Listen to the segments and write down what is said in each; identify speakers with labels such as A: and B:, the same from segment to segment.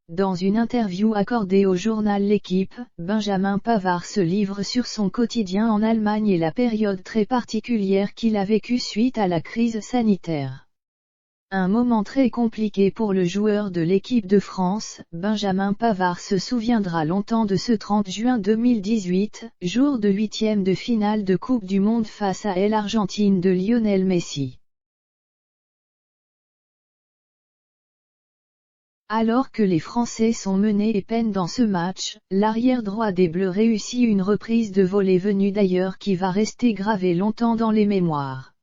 A: Dans une interview accordée au journal L'Équipe, Benjamin Pavard se livre sur son quotidien en Allemagne et la période très particulière qu'il a vécue suite à la crise sanitaire. Un moment très compliqué pour le joueur de l'équipe de France, Benjamin Pavard se souviendra longtemps de ce 30 juin 2018, jour de 8e de finale de Coupe du Monde face à l'Argentine de Lionel Messi. Alors que les Français sont menés et peinent dans ce match, l'arrière droit des Bleus réussit une reprise de volée venue d'ailleurs qui va rester gravée longtemps dans les mémoires.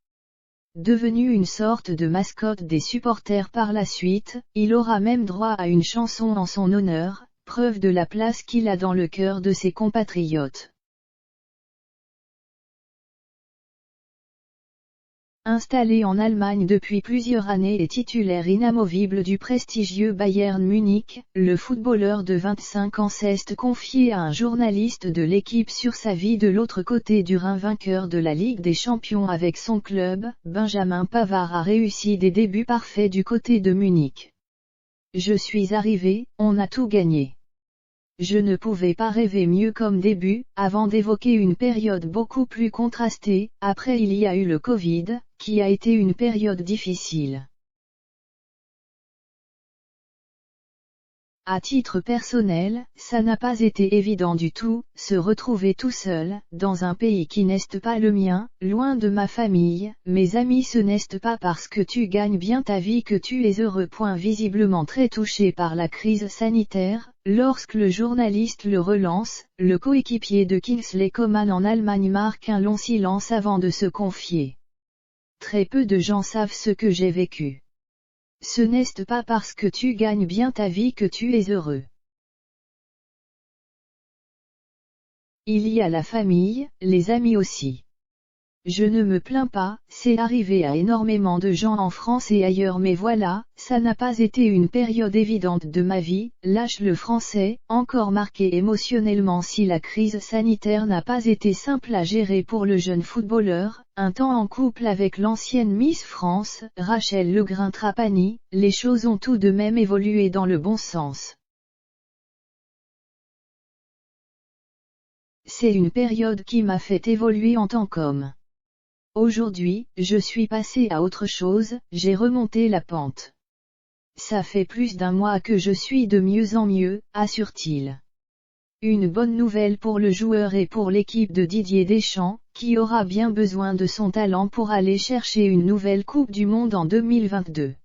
A: Devenu une sorte de mascotte des supporters par la suite, il aura même droit à une chanson en son honneur, preuve de la place qu'il a dans le cœur de ses compatriotes. Installé en Allemagne depuis plusieurs années et titulaire inamovible du prestigieux Bayern Munich, le footballeur de 25 ans s'est confié à un journaliste de l'équipe sur sa vie de l'autre côté du Rhin. Vainqueur de la Ligue des Champions avec son club, Benjamin Pavard a réussi des débuts parfaits du côté de Munich. Je suis arrivé, on a tout gagné. Je ne pouvais pas rêver mieux comme début, avant d'évoquer une période beaucoup plus contrastée. Après il y a eu le Covid, qui a été une période difficile. À titre personnel, ça n'a pas été évident du tout, se retrouver tout seul, dans un pays qui n'est pas le mien, loin de ma famille, mes amis. Ce n'est pas parce que tu gagnes bien ta vie que tu es heureux. Visiblement très touché par la crise sanitaire, lorsque le journaliste le relance, le coéquipier de Kingsley Coman en Allemagne marque un long silence avant de se confier. Très peu de gens savent ce que j'ai vécu. Ce n'est pas parce que tu gagnes bien ta vie que tu es heureux. Il y a la famille, les amis aussi. Je ne me plains pas, c'est arrivé à énormément de gens en France et ailleurs, mais voilà, ça n'a pas été une période évidente de ma vie, lâche le Français, encore marqué émotionnellement. Si la crise sanitaire n'a pas été simple à gérer pour le jeune footballeur, un temps en couple avec l'ancienne Miss France, Rachel Legrin-Trapani, les choses ont tout de même évolué dans le bon sens. C'est une période qui m'a fait évoluer en tant qu'homme. Aujourd'hui, je suis passé à autre chose, j'ai remonté la pente. Ça fait plus d'un mois que je suis de mieux en mieux, assure-t-il. Une bonne nouvelle pour le joueur et pour l'équipe de Didier Deschamps, qui aura bien besoin de son talent pour aller chercher une nouvelle Coupe du Monde en 2022.